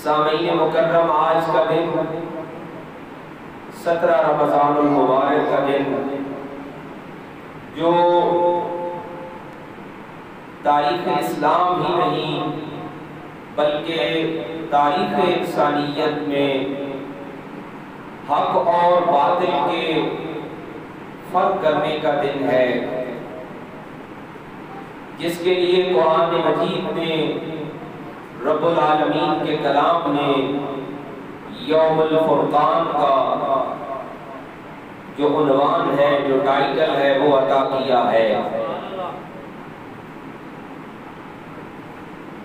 سامعین مکرم، آج کا دن 17 رمضان المبارک کا دن جو تاریخ اسلام ہی نہیں بلکہ تاریخ انسانیت میں حق اور باطل کے فرق کرنے کا دن ہے، جس کے لیے قرآن مجید میں رب العالمین کے کلام نے یوم الفرقان کا جو عنوان ہے، جو ٹائٹل ہے، وہ عطا کیا ہے۔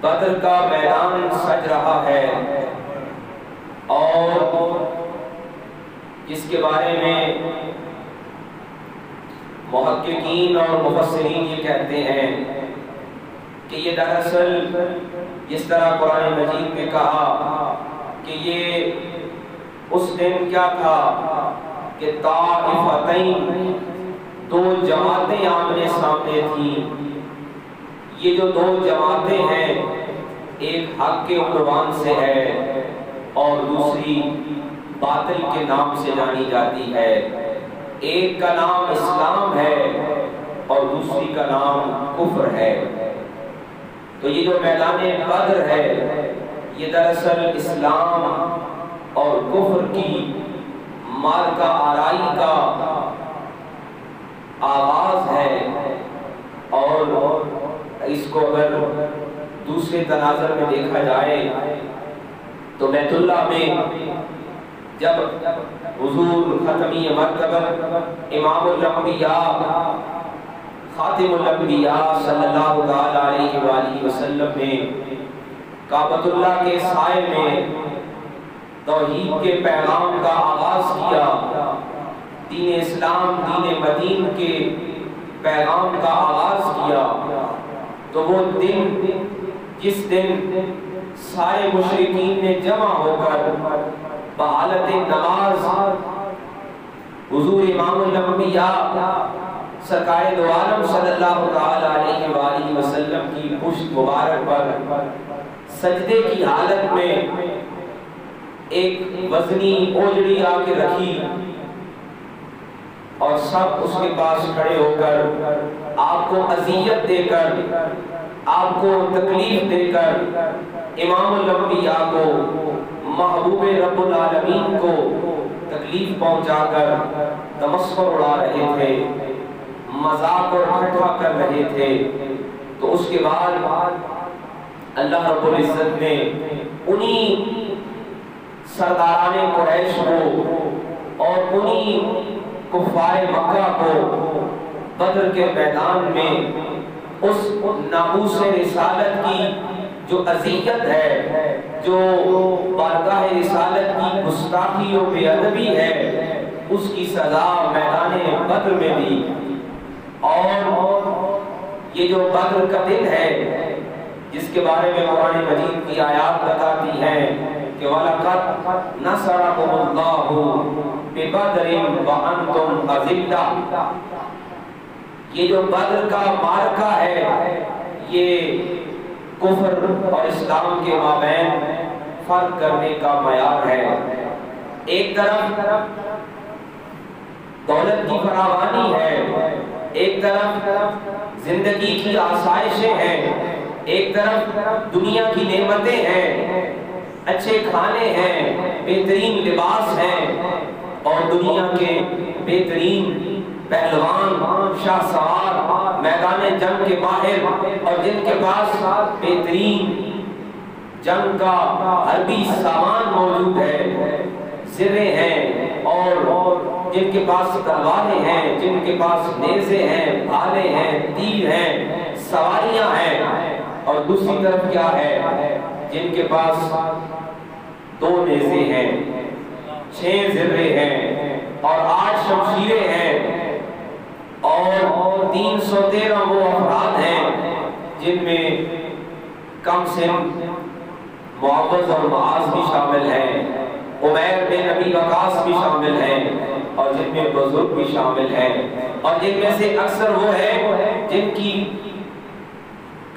بدر کا میدان سج رہا ہے اور جس کے بارے میں محققین اور مفسرین یہ کہتے ہیں کہ یہ دراصل جس طرح قرآن مجید میں کہا کہ یہ اس دن کیا تھا کہ طائفتین، دو جماعتیں آمنے سامنے تھیں۔ یہ جو دو جماعتیں ہیں، ایک حق کے عنوان سے ہے اور دوسری باطل کے نام سے جانی جاتی ہے۔ ایک کا نام اسلام ہے اور دوسری کا نام کفر ہے۔ تو یہ جو میدان بدر ہے، یہ دراصل اسلام اور کفر کی معرکہ آرائی کا آغاز ہے، اور اس کو اگر دوسرے تناظر میں دیکھا جائے تو بیت اللہ میں جب حضور ختمی مرتبہ امام الانبیاء خاتم الانبیاء صلی اللہ علیہ وآلہ وسلم نے کعبۃ اللہ کے سائے میں توحید کے پیغام کا آغاز کیا، دین اسلام، دین مدین کے پیغام کا آغاز کیا، تو وہ دن جس دن سارے مشرکین نے جمع ہو کر بحالت نماز حضور امام الانبیاء سرکار دو عالم صلی اللہ علیہ وآلہ وسلم کی پشت مبارک پر سجدے کی حالت میں ایک وزنی اوجڑی آ کے رکھی اور سب اس کے پاس کھڑے ہو کر آپ کو اذیت دے کر، آپ کو تکلیف دے کر، امام الانبیاء کو، محبوب رب العالمین کو تکلیف پہنچا کر تمسخر اڑا رہے تھے، مذاق اور ٹھٹھا کر رہے تھے۔ تو اس کے بعد اللہ رب العزت نے انہی سرداران قریش کو اور انہی کفار مکہ کو بدر کے میدان میں اس ناموس رسالت کی جو اذیت ہے، جو بارگاہ رسالت کی گستاخی و بے ادبی ہے، اس کی سزا میدان بدر میں دی۔ اور یہ جو بدر کا دن ہے، جس کے بارے میں قرآن مجید کی آیات بتاتی ہیں کہ وَلَقَدْ نَصَرَكُمُ اللَّهُ بِبَدْرٍ وَأَنْتُمْ أَذِلَّةٌ، یہ جو بدر کا معرکہ ہے، یہ کفر اور اسلام کے مابین فرق کرنے کا معیار ہے۔ ایک طرف دولت کی فراوانی ہے، ایک طرف زندگی کی آسائشیں ہیں، ایک طرف دنیا کی نعمتیں ہیں، اچھے کھانے ہیں، بہترین لباس ہیں، اور دنیا کے بہترین پہلوان، شاہ سوار میدان جنگ کے باہر، اور جن کے پاس بہترین جنگ کا حربی سامان موجود ہے، زرے ہیں، اور جن کے پاس تلواریں ہیں، جن کے پاس نیزے ہیں، بھالے ہیں، تیر ہیں، سواریاں ہیں، اور دوسری طرف کیا ہے، جن کے پاس 2 نیزے ہیں، 6 زرے ہیں، اور 8 شمشیریں ہیں، اور 313 وہ افراد ہیں جن میں کم سن معوذ اور معاذ بھی شامل ہیں، عمیر بن ابی وقاص بھی شامل ہیں، اور جن میں بزرگ بھی شامل ہیں، اور جن میں سے اکثر وہ ہیں جن کی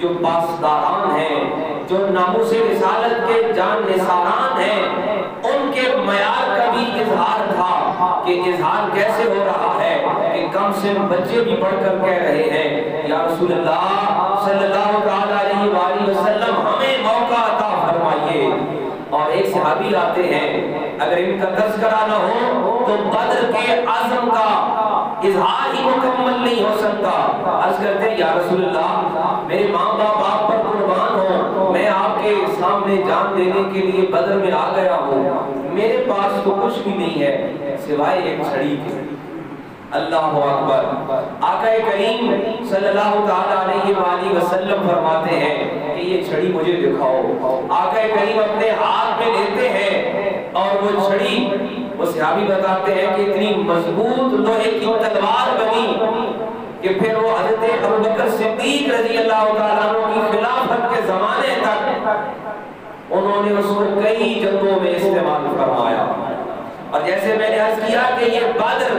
جو پاسداران ہیں، جو ناموس رسالت کے جان نثاران ہیں، ان کے معیار کا بھی اظہار تھا کہ اظہار کیسے ہو رہا ہے کہ کم سن بچے بھی پڑھ کر کہہ رہے ہیں یا رسول اللہ صلی اللہ علیہ وآلہ وسلم ہمیں موقع عطا فرمائیے۔ اور ایک صحابی آتے ہیں، اگر ان کا تذکرہ نہ ہو تو بدر کے عزم کا اظہار ہی مکمل نہیں ہو سکتا۔ عرض کرتے ہیں یا رسول اللہ میرے ماں باپ آپ پر قربان ہوں، میں آپ کے سامنے جان دینے کے لیے بدر میں آ گیا ہوں، میرے پاس تو کچھ بھی نہیں ہے سوائے ایک چھڑی کے۔ اللہ اکبر۔ آقا کریم صلی اللہ علیہ وآلہ وسلم فرماتے ہیں کہ یہ چھڑی مجھے دکھاؤ۔ آقا کریم اپنے ہاتھ میں لیتے ہیں اور وہ چھڑی، وہ صحابی بتاتے ہیں کہ اتنی مضبوط لوہے کی تلوار بنی کہ پھر وہ حضرت ابوبکر صدیق رضی اللہ تعالیٰ عنہ کی خلافت کے زمانے تک انہوں نے اس کو کئی جنگوں میں استعمال فرمایا۔ اور جیسے میں نے عرض کیا کہ یہ بدر،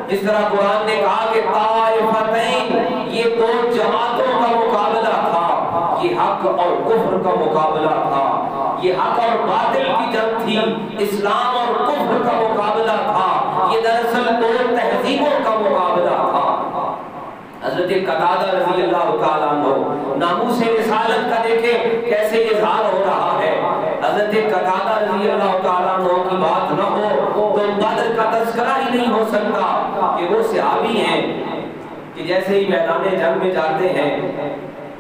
جس طرح قرآن نے کہا کہ طائفتین، یہ دو جماعتوں کا مقابلہ تھا، یہ حق اور کفر کا مقابلہ تھا، یہ حق اور باطل کی جنگ تھی، اسلام اور کفر کا مقابلہ تھا، یہ دراصل دو تہذیبوں کا مقابلہ تھا۔ حضرت قتادہ رضی اللہ تعالیٰ عنہ ناموس رسالت کا دیکھیں کیسے اظہار ہو رہا ہے۔ حضرت قتادہ رضی اللہ تعالیٰ عنہ کی بات نہ ہو تو بدر کا تذکرہ ہی نہیں ہو سکتا کہ وہ صحابی ہیں کہ جیسے ہی میدان جنگ میں جاتے ہیں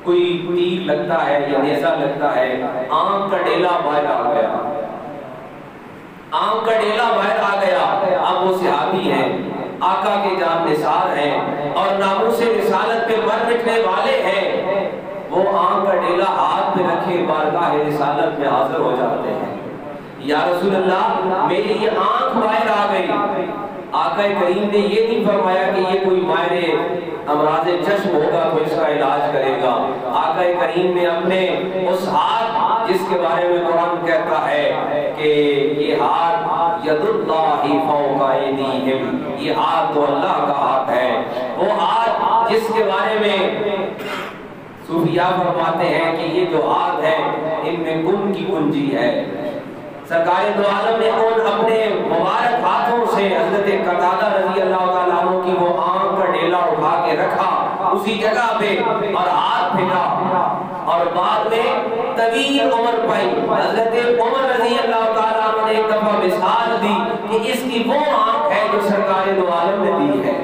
کوئی تیر لگتا ہے یا نیزہ لگتا ہے، آنکھ کا ڈیلا باہر آ گیا، آنکھ کا ڈیلا باہر آ گیا۔ اب وہ صحابی ہیں، آقا کے جان نثار ہیں اور ناموس رسالت پہ مر مٹنے والے ہیں، وہ آنکھ کا ڈیلا ہاتھ میں رکھے بارگاہ رسالت میں حاضر ہو جاتے ہیں۔ یا رسول اللہ میری یہ آنکھ باہر آ گئی۔ آقا کریم نے یہ نہیں فرمایا کہ یہ کوئی ماہر امراض چشم ہوگا تو اس کا علاج کرے گا۔ آقا کریم نے اپنے اس ہاتھ جس کے بارے میں قرآن کہتا ہے کہ یہ ہاتھ ید اللہ فوق ایدیہم، یہ ہاتھ تو اللہ کا ہاتھ ہے، وہ ہاتھ جس کے بارے میں صوفیاء فرماتے ہیں کہ یہ جو ہاتھ ہے ان میں کن کی کنجی ہے۔ سرکار دو عالم نے ان اپنے مبارک ہاتھوں سے حضرت قتادہ رضی اللہ تعالیٰ عنہ کی وہ آنکھ کا ڈیلا اٹھا کے رکھا اسی جگہ پہ اور ہاتھ پھیرا، اور بعد میں طویل عمر پائی۔ حضرت عمر رضی اللہ تعالیٰ عنہ نے ایک دفعہ مثال دی کہ اس کی وہ آنکھ ہے جو سرکار دو عالم نے دی ہے۔